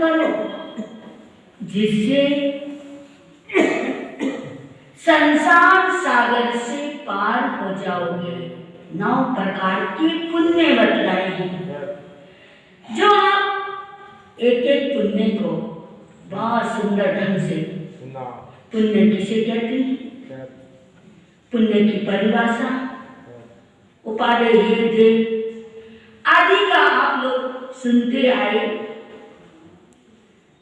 करो जिससे संसार सागर से पार हो जाओगे। 9 प्रकार के पुण्य बतलाए हैं, जो आप एक एक पुण्य को बहुत सुंदर ढंग से, पुण्य किसे कहते हैं, पुण्य की परिभाषा, उपादेय दे आदि का आप लोग सुनते आए।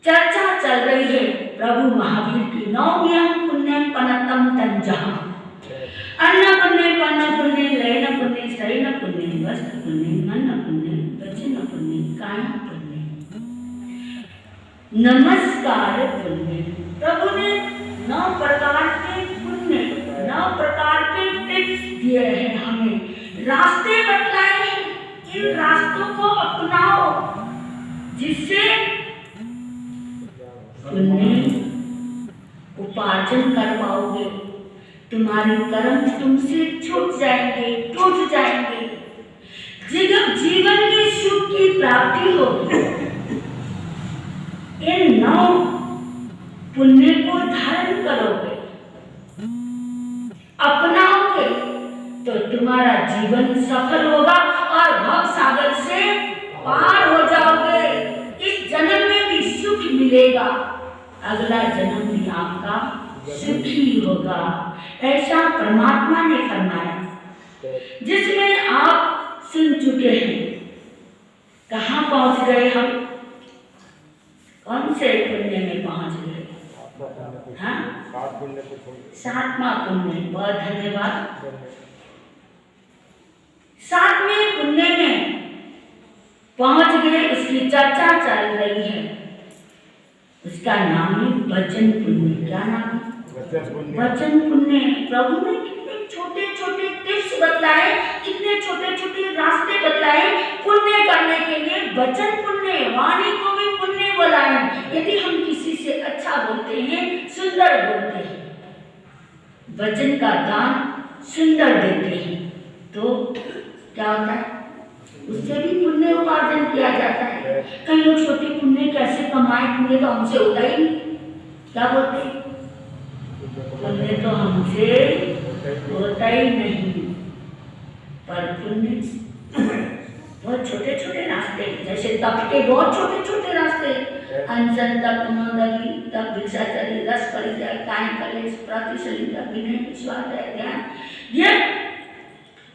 चर्चा चल रही है प्रभु महावीर की 9 पुण्यम पनतम तंजः, अन्न पुण्य, पन्न पुण्य, लयन पुण्य, शयन पुण्य, वस्त्र पुण्य, मन पुण्य, वचन पुण्य, काया पुण्य, नमस्कार पुण्य। प्रभु ने 9 प्रकार के पुण्य, 9 प्रकार के टिप्स दिए हैं, हमें रास्ते बतलाए हैं। इन रास्तों को अपनाओ जिससे पुण्य उपार्जन कर पाओगे। तुम्हारे कर्म तुमसे छूट जाएंगे, टूट जाएंगे, जीवन में सुख की प्राप्ति होगी। इन 9 पुण्य को धारण करोगे, अपनाओगे तो तुम्हारा जीवन सफल होगा और भव सागर से पार हो जाओगे। इस जन्म में भी सुख मिलेगा, अगला जन्म भी आपका सुखी होगा, ऐसा परमात्मा ने फरमाया, जिसमें आप सुन चुके हैं। कहाँ पहुंच गए हम, कौन से पुण्य में पहुंच गए? हाँ, 7वां पुण्य। बहुत धन्यवाद। 7वें पुण्य में पहुंच गए, उसकी चर्चा चल रही है। उसका नाम है वचन पुण्य। क्या नाम है? वचन पुण्य। प्रभु ने कितने छोटे छोटे टिप्स बतलाए, कितने छोटे छोटे रास्ते बतलाए पुण्य करने के लिए। वचन पुण्य, वाणी को भी पुण्य बोला है। यदि हम किसी से अच्छा बोलते हैं, सुंदर बोलते हैं, वचन का दान सुंदर देते हैं, तो क्या होता है? उससे भी पुण्य उपार्जन किया जाता है। कई लोग छोटे पुण्य कैसे कमाए, पुण्य तो हमसे होता ही नहीं। क्या बोलते हैं? पुण्य तो हमसे होता ही नहीं। पर पुण्य बहुत छोटे छोटे रास्ते, जैसे तप के बहुत छोटे छोटे रास्ते, अनशन तप, मनोदगी तप, भिक्षाचर्य, रस परित्याग, कायन कलेश, प्रतिशलिता, विनय, विश्वास, ध्यान,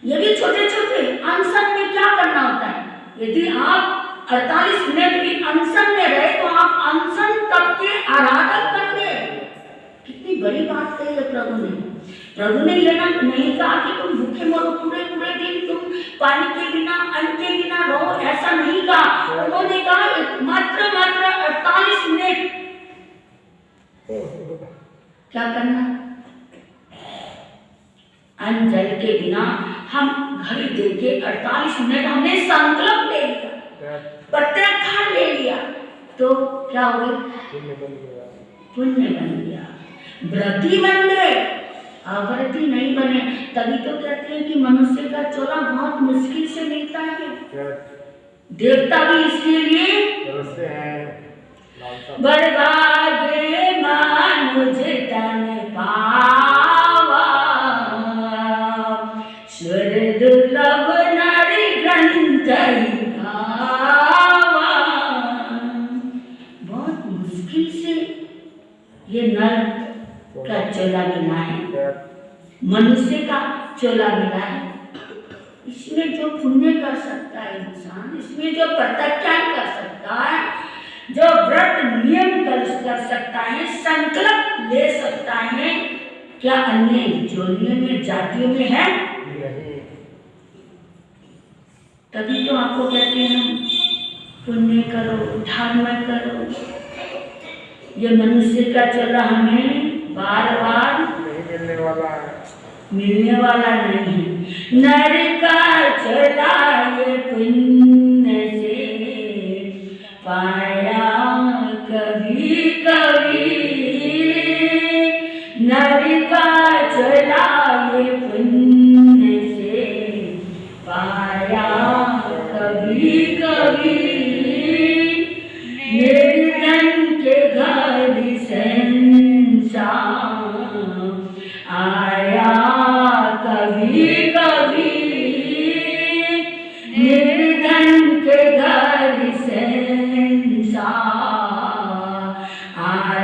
ये भी छोटे छोटे। अनशन में क्या करना होता है? यदि आप 48 मिनट भी अनशन में रहे तो आप अनशन तप के आराधक बन गए। कितनी बड़ी बात कही है प्रभु ने। प्रभु ने लेना नहीं कहा कि तुम भूखे मरो, पूरे पूरे दिन तुम पानी के बिना, अन्न के बिना रहो, ऐसा नहीं कहा। उन्होंने कहा मात्र 48 मिनट क्या करना, अन्न जल के बिना हम घड़ी देके 48 मिनट हमने संकल्प ले लिया, प्रत्याख्यान ले लिया, तो क्या हो गया? पुण्य बन गया, व्रती बन गए। अव्रती नहीं बने। तभी तो कहते हैं कि मनुष्य का चोला बहुत मुश्किल से मिलता है। देवता भी इसके लिए बर्बादे मानुज तन पावा, स्वर दुर्लभ नारी ग्रंथ गावा। बहुत मुश्किल से ये नर का चोला मिला है, मनुष्य का चोला मिला है। इसमें जो पुण्य कर सकता है इंसान, इसमें जो प्रत्याख्यान कर सकता है, जो व्रत नियम कर सकता है, संकल्प ले सकता है, क्या अन्य जोनियों में, जातियों में है? तभी तो आपको कहते हैं पुण्य करो, धर्म करो। ये मनुष्य का चोला हमें बार बार मिलने वाला नहीं। नर का चोला ये पुण्य से पाया कभी कभी, नर का चोला ये पुण्य से पाया कभी कभी।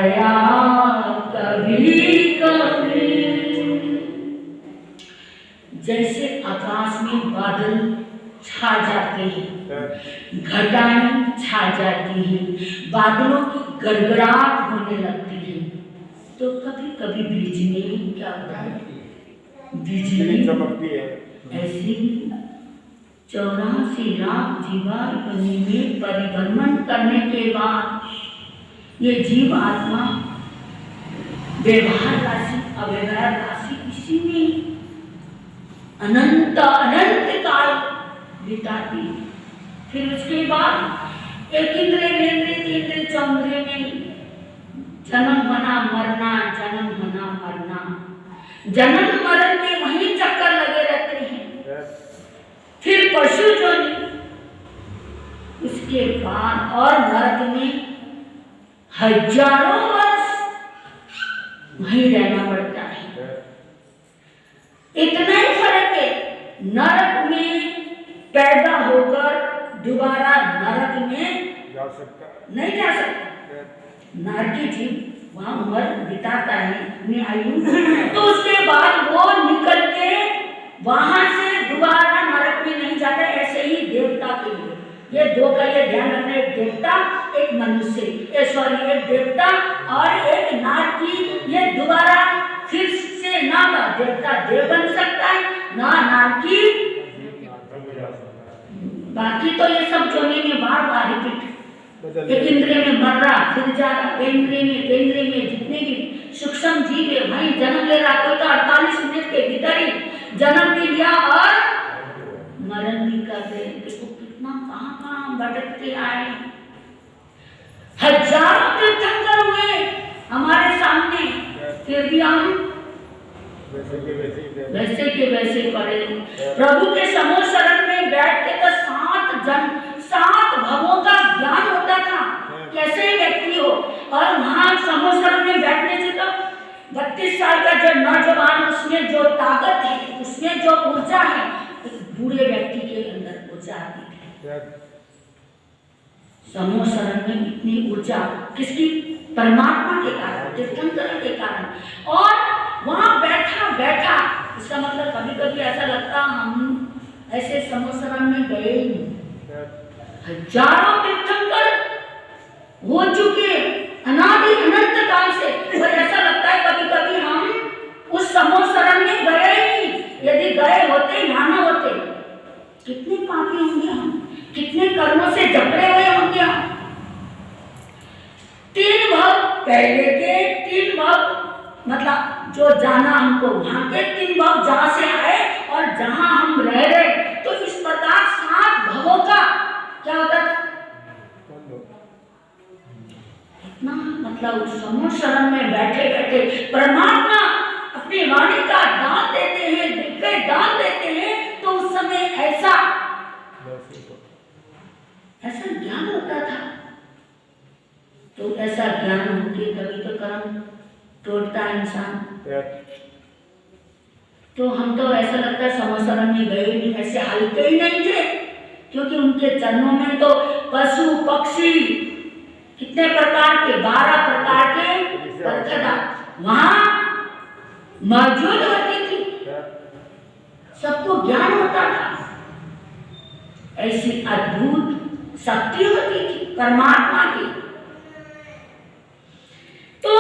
गया कभी कभी। जैसे आकाश में बादल छा जाते हैं, घटाएं छा जाती हैं, बादलों की गड़गड़ाहट होने लगती है, तो कभी कभी बिजली क्या होता है, बिजली चमकती है। ऐसी 84 लाख जीवात्मा में परिभ्रमण करने के बाद ये जीव आत्मा व्यवहार राशि अव्यवहार राशि इसी में अनंत अनंत काल बिताती। फिर उसके बाद एक इंद्रिय इंद्रिय तीन चौंद्रिय में जन्म बना मरना, जन्म बना मरना, जन्म मरण के वही चक्कर लगे रहते हैं। फिर पशु जोनि, उसके बाद और नरक में हजारों वर्ष वहीं रहना पड़ता है। इतना ही फर्क है, नरक में पैदा होकर दोबारा नरक में जा सकता नहीं जा सकता। नरकी जीव वहां उम्र बिताता है अपनी आयु, तो उसके बाद वो निकल के वहां से दोबारा नरक में नहीं जाता। ऐसे ही देवता के लिए ये दो का ये ध्यान रखना, एक देवता एक मनुष्य, एक देवता और एक नारकी, ये दोबारा फिर से ना देवता देव बन सकता है ना नारकी। बाकी तो ये सब जोनी में बार बार रिपीट, एक इंद्रिय में मर रहा फिर जा रहा, इंद्रिय में जितने भी सूक्ष्म जीव है वहीं जन्म ले रहा। कोई तो 48 मिनट के भीतर ही जन्म भी लिया और मरण भी कर दे। देखो कितना कहाँ भटकते आए। हजारों तीर्थंकर हुए हमारे सामने, फिर भी हम वैसे के वैसे पड़े। प्रभु के समूह शरण में बैठ के तो 7 भवों का ज्ञान होता था, कैसे व्यक्ति हो। और वहां समूह शरण में बैठने से तो 32 साल का जो नौजवान, उसमें जो ताकत है, उसमें जो ऊर्जा है, एक बूढ़े व्यक्ति के अंदर ऊर्जा आती है। समूह शरण में इतनी ऊर्जा किसकी? परमात्मा के कारण, तीर्थंकर के कारण। और वहां बैठा इसका मतलब कभी कभी ऐसा लगता हम ऐसे समूह शरण में गए ही नहीं। हजारों तीर्थंकर हो चुके अनादि अनंत काल से, और ऐसा लगता है कभी कभी हम उस समूह शरण में गए ही नहीं। यदि गए होते, यहाँ न होते, कितने पापी होंगे हम, कितने कर्मों से जकड़े हुए होंगे हम। 3 भव पहले के, 3 भव मतलब जो जाना हमको वहां के 3 भव जहां से आए और जहां हम रह रहे, तो इस प्रकार 7 भवों का क्या होता था इतना। मतलब उस समूह शरण में बैठे बैठे परमात्मा अपनी वाणी का दान देते हैं, दिव्य दान देते हैं, तो उस समय ऐसा ज्ञान होता था। तो ऐसा ज्ञान होके कभी तो कर्म तोड़ता है इंसान। तो हम तो ऐसा लगता है समूह शरण में गए नहीं, ऐसे हल्के ही नहीं थे, क्योंकि उनके चरणों में तो पशु पक्षी कितने प्रकार के, 12 प्रकार के परखदा वहां मौजूद होती थी, सबको ज्ञान होता था। ऐसी अद्भुत शक्ति होती थी परमात्मा की। तो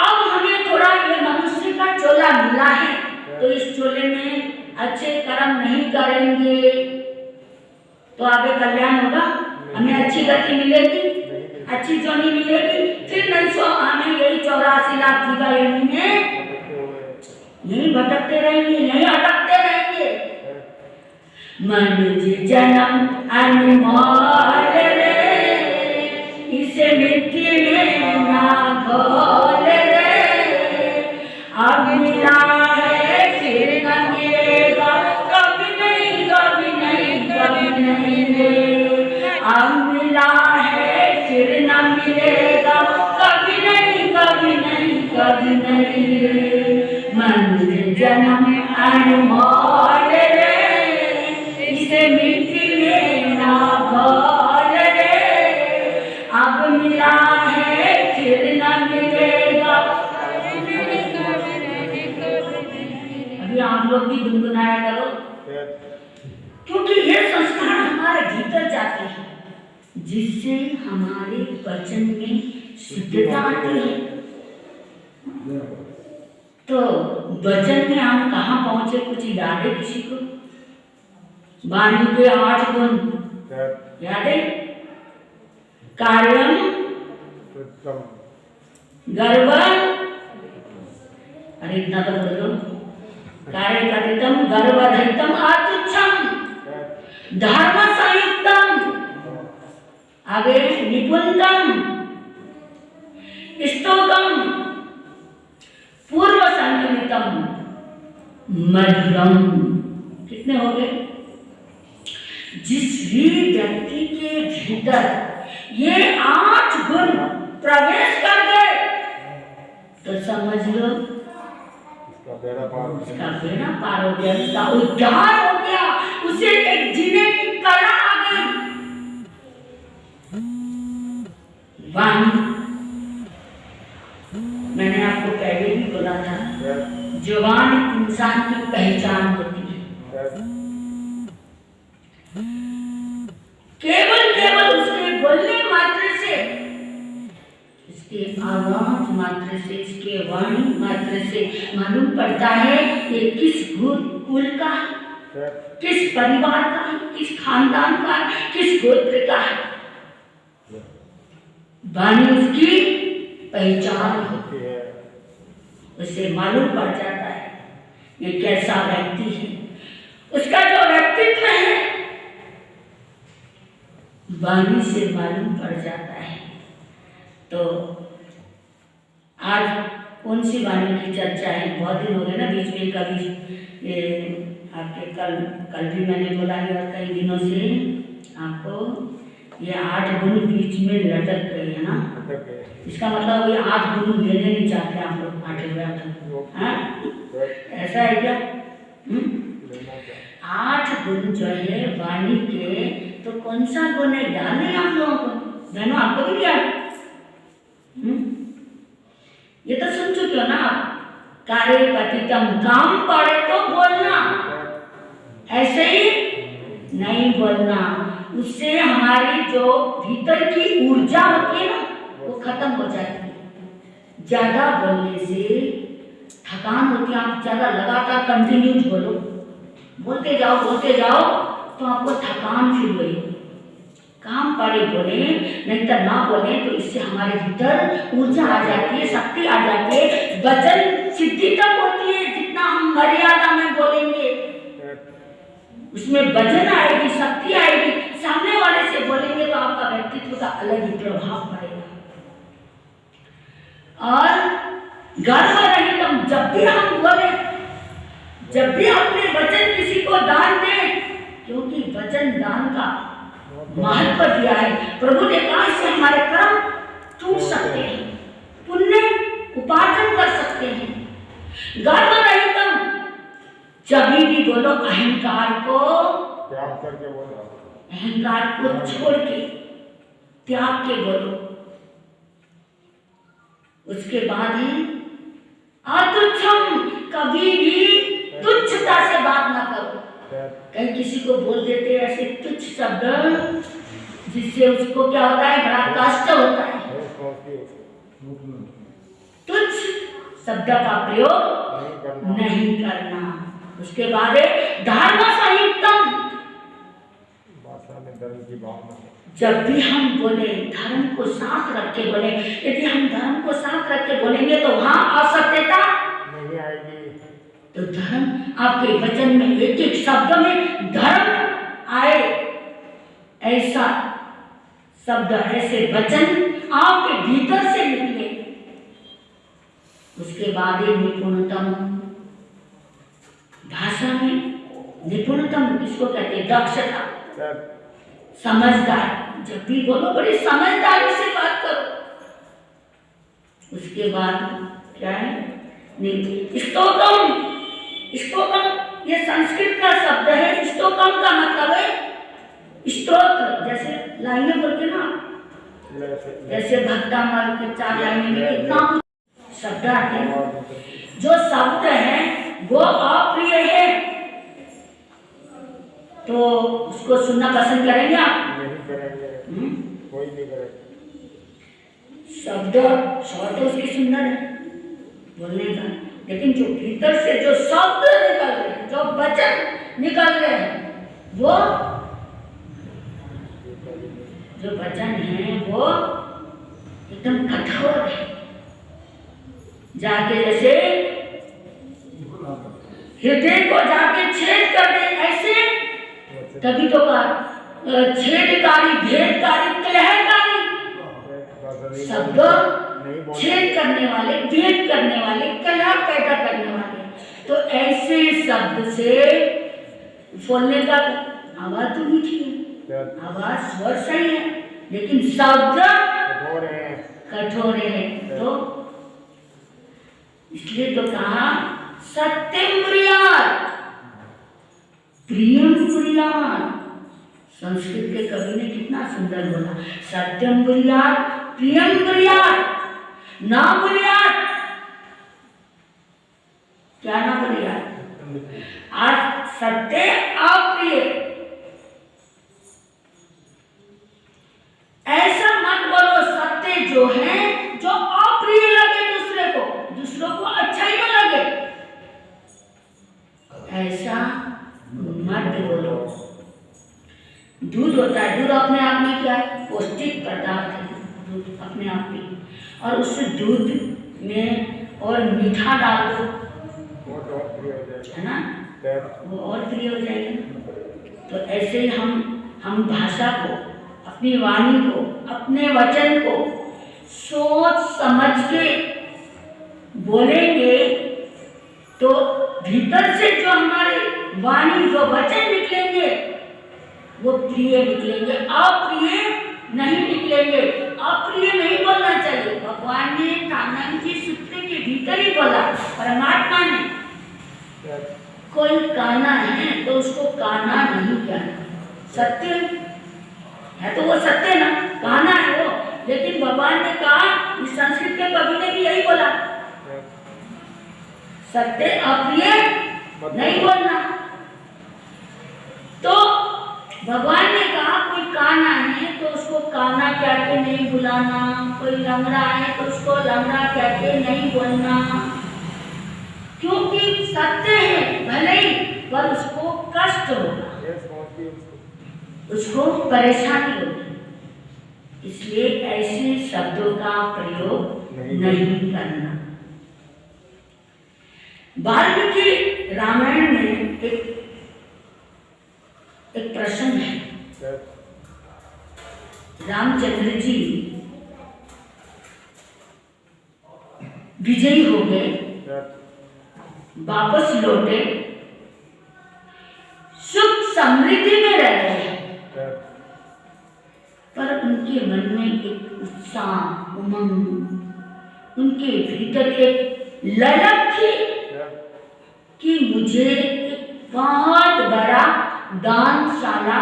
अब हमें थोड़ा ये मनुष्य का चोला मिला है, तो इस चोले में अच्छे कर्म नहीं करेंगे तो आगे कल्याण होगा, हमें अच्छी गति मिलेगी, अच्छी जोनी मिलेगी। फिर नहीं सो हमें यही 84 लाख जीवा योनि में यही भटकते रहेंगे, यही अटकते रहेंगे। मनुष्य जन्म अनमोल रे, इसे मिट्टी में ना खोल रे। अब मिला है फिर न मिलेगा, कभी नहीं कभी नहीं कभी नहीं रे। अब मिला है फिर न मिलेगा, कभी नहीं कभी नहीं कभी नहीं रे। मनुष्य जन्म अनमोल रे, इसे मिट्टी में ना घोल रे। अब मिला है फिर न मिले कभी आप लोग भी गुनगुनाया करो, क्योंकि ये संस्कार हमारे भीतर जाते हैं जिससे हमारे वचन में शुद्धता आती है। तो वचन में हम कहाँ पहुंचे, कुछ याद है किसी को? वाणी के 8 गुण याद है? कार्यम गर्व, अरे इतना तो बोलो, कार्य कथितम गर्वधरितम अतुच्छम धर्म संयुक्तम, आगे निपुणतम स्तोत्रम पूर्व संकलितम मधुरम। कितने हो गए? जिस भी व्यक्ति के भीतर ये 8 गुण प्रवेश कर गए तो समझ लो उसका बेड़ा पार हो गया, उसका उद्धार हो गया, उसे एक जीने की कला आ गई। वाणी, मैंने आपको पहले भी बोला था, जुबान इंसान की पहचान होती है। केवल उसके बोलने मात्र से, इसके आवाज मात्र से, इसके वाणी मात्र से मालूम पड़ता है ये किस कुल का है, किस परिवार का है, किस खानदान का है, किस गोत्र का है। वाणी उसकी पहचान होती है, उसे मालूम पड़ जाता है ये कैसा व्यक्ति है। उसका जो व्यक्तित्व है वाणी से मालूम पड़ जाता है। तो आज कौन सी वाणी की चर्चा है? बहुत दिन हो गए ना, बीच में कभी ये आपके कल भी मैंने बोला है और कई दिनों से आपको ये 8 गुण बीच में लटक गए है ना। इसका मतलब ये 8 गुण लेने नहीं चाहते आप लोग, 8 ऐसा है क्या? 8 गुण जो है वाणी के, तो कौन सा गुण है याद नहीं आप लोगों को? बहनों आपको भी याद? ये तो सुन चुके हो ना आप। कार्य पतितम, काम पड़े तो बोलना, ऐसे ही नहीं बोलना, उससे हमारी जो भीतर की ऊर्जा होती है ना वो खत्म हो जाती है। ज्यादा बोलने से थकान होती है। आप ज्यादा लगातार कंटिन्यूज बोलो, बोलते जाओ तो आपको थकान फील होगी। काम पड़े बोले, नहीं तो ना बोले, तो इससे हमारे भीतर ऊर्जा आ जाती है, शक्ति आ जाती है, वचन सिद्धि तक होती है। जितना हम मर्यादा में बोलेंगे उसमें वचन आएगी, शक्ति आएगी। सामने वाले से बोलेंगे तो आपका व्यक्तित्व का अलग ही प्रभाव पड़ेगा। और गर्व रहित, जब भी हम बोले, जब भी अपने वचन किसी को दान दें, क्योंकि वचन दान का महत्व दिया है। प्रभु ने कहा इससे हमारे कर्म टूट सकते हैं, पुण्य उपार्जन कर सकते हैं। गर्व रहितम, जब भी बोलो अहंकार को त्याग करके बोलो, अहंकार को छोड़ के त्याग के बोलो। उसके बाद है अतुच्छम, कभी भी तुच्छता से बात ना करो। कहीं किसी को बोल देते हैं ऐसे तुच्छ शब्द, जिससे उसको क्या होता है, बड़ा कष्ट होता है। तुच्छ शब्द का प्रयोग नहीं करना। उसके बाद धर्म संयुक्तम, जब भी हम बोले धर्म को साथ रख के बोले। यदि हम धर्म को साथ रख के बोलेंगे तो वहां असत्यता नहीं आएगी। तो धर्म आपके वचन में, एक एक शब्द में धर्म आए, ऐसा शब्द, ऐसे वचन आपके भीतर से निकले। उसके बाद निपुणतम, भाषा में निपुणतम किसको कहते हैं? दक्षता, समझदार। जब भी बोलो बड़ी समझदारी से बात करो। उसके बाद क्या है? स्तोत्रम, स्तोत्रम ये संस्कृत का शब्द है। स्तोत्रम का मतलब है स्तोत्र, जैसे लाइनें बोलते ना, जैसे भक्तामल के 4 लाइनें में कितना शब्द आते हैं। जो शब्द है वो अप्रिय है तो उसको सुनना पसंद करेंगे आप? नहीं करेंगे, कोई नहीं करेगा। शब्द स्वर तो उसकी सुंदर है बोलने का, लेकिन जो भीतर से जो शब्द निकल रहे हैं, जो वचन निकल रहे हैं, वो जो वचन है वो एकदम कठोर है, जाके जैसे हृदय को जाके छेद कर दे, ऐसे तभी तो छेदकारी, भेदकारी, कलहकारी शब्द, छेद करने वाले, भेद करने वाले, कलह पैदा करने वाले। तो ऐसे शब्द से बोलने का आवाज तो मीठी है, आवाज स्वर सही है, लेकिन शब्द कठोर है। तो इसलिए तो कहा सत्यम ब्रूयात् प्रियम ब्रूयात्। संस्कृत के कवि ने कितना सुंदर बोला, सत्यम ब्रूयात् प्रियम ब्रूयात्। ना ब्रूयात्, क्या ना ब्रूयात्? आज सत्य अप्रिय, ऐसा मत बोलो सत्य जो है जो अप्रिय लगे दूसरे को, दूसरों को अच्छा ही न लगे, ऐसा मत बोलो। दूध होता है, दूध अपने आप में क्या है? पौष्टिक पदार्थ है दूध अपने आप में, और उस दूध में और मीठा डाल दो है ना, वो और प्रिय हो जाएगा। तो ऐसे ही हम भाषा को, अपनी वाणी को, अपने वचन को सोच समझ के बोलेंगे तो भीतर से जो हमारे वाणी, जो वचन निकलेंगे वो प्रिय निकलेंगे, अप्रिय नहीं निकलेंगे। अप्रिय नहीं बोलना चाहिए। भगवान ने कानन की सूत्र के भीतर ही बोला, परमात्मा ने कोई काना है तो उसको काना नहीं कहना, सत्य है तो वो सत्य ना, काना है वो। लेकिन भगवान ने कहा, इस संस्कृत के कवि ने भी यही बोला, सत्य अप्रिय नहीं बोलना। तो भगवान ने कहा कोई काना है तो उसको काना कह के नहीं बुलाना, कोई लंगड़ा है तो उसको लंगड़ा कह के नहीं बोलना, क्योंकि सत्य है भले ही, पर उसको कष्ट होगा, उसको परेशानी होगी। इसलिए ऐसे शब्दों का प्रयोग नहीं करना। वाल्मीकि रामायण में एक प्रसंग है। रामचंद्र जी विजयी हो गए, वापस लौटे, सुख समृद्धि में रह रहे, पर उनके मन में एक उत्साह, उमंग, उनके भीतर एक ललक थी कि मुझे एक बहुत बड़ा दानशाला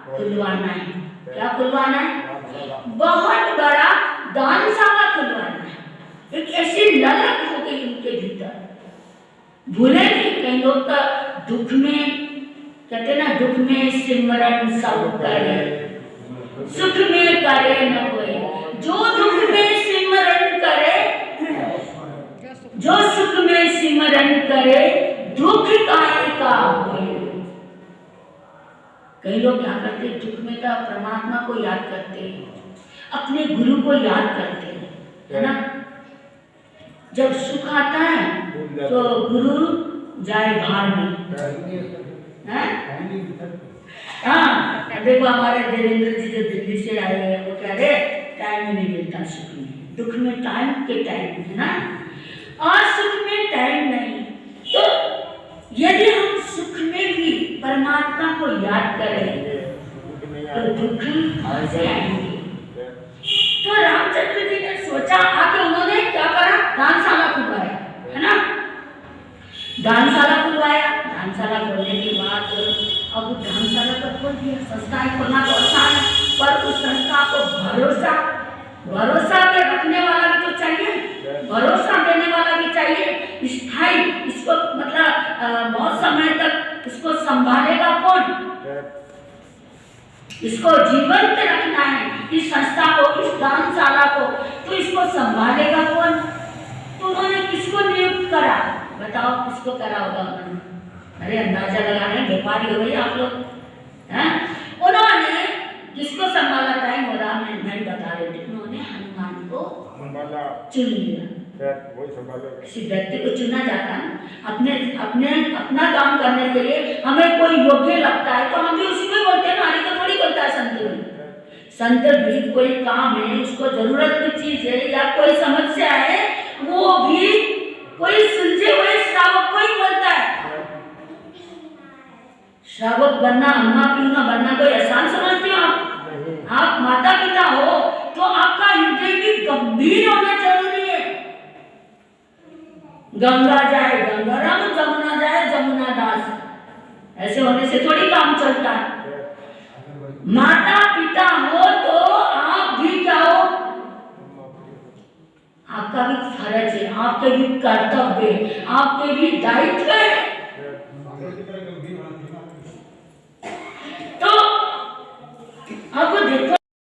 खुलवाना है। क्या खुलवाना है? बहुत बड़ा दानशाला खुलवाना है। एक ऐसी ललक हो गई उनके भीतर, भूले नहीं। कई लोग का दुख में कहते ना, दुख में सिमरन सब करे, सुख में करे न कोई। जो दुख में सिमरन करे, जो सुख में सिमरन करे, दुख काहे का होए। कई लोग क्या करते हैं, दुख में तो परमात्मा को याद करते हैं, अपने गुरु को याद करते हैं, है ना। जब सुख आता है तो गुरु जाए भार में, हाँ। देखो हमारे देवेंद्र जी जो दिल्ली से आए हैं, वो कह रहे टाइम ही नहीं मिलता सुख में, दुख में टाइम के टाइम है ना, और सुख में टाइम नहीं। तो यदि हम सुख में भी परमात्मा को याद करेंगे तो दुख से आएंगे। तो रामचंद्र जी ने सोचा, आके उन्होंने क्या करा, दानशाला खुलवाया, है ना। दानशाला खुलवाया, दानशाला खोलने के बाद अब दानशाला तो खोल दिया, संस्थाएं खोलना तो आसान है, पर उस संस्था को भरोसा पे रखने वाला भी तो चाहिए, भरोसा देने वाला भी चाहिए, स्थायी, इसको मतलब संभालेगा कौन? फिर इसको जीवंत रखना है, इस संस्था को, इस दानशाला को, तो इसको संभालेगा कौन? तो उन्होंने किसको नियुक्त करा? बताओ किसको करा होगा उन्होंने? अरे अंदाजा लगाने व्यापारी हो गई आप लोग हैं? उन्होंने किसको संभाला? टाइम हो रहा, मैं नहीं बता रही थी। उन्होंने हनुमान को संभाला, चुन लिया। फिर वही संभालेगा। किसी व्यक्ति को चुना जाता है अपने अपने अपना काम करने के लिए। हमें कोई योग्य लगता है तो हम भी उसी को बोलते हैं ना, हरी को थोड़ी बोलता है संत में। संत भी कोई काम है, उसको जरूरत की चीज है या कोई समस्या है, वो भी कोई सुलझे हुए श्रावक को ही बोलता है। श्रावक बनना, अम्मा पीना बनना कोई आसान समझते हो आप? आप माता पिता हो तो आपका हृदय भी गंभीर होना जरूरी है। गंगा जाए गंगाराम, जमुना जाए जमुना दास, ऐसे होने से थोड़ी काम चलता है। माता पिता हो तो आप भी क्या हो? आपका भी फर्ज है, आपके भी कर्तव्य है, आपके भी दायित्व है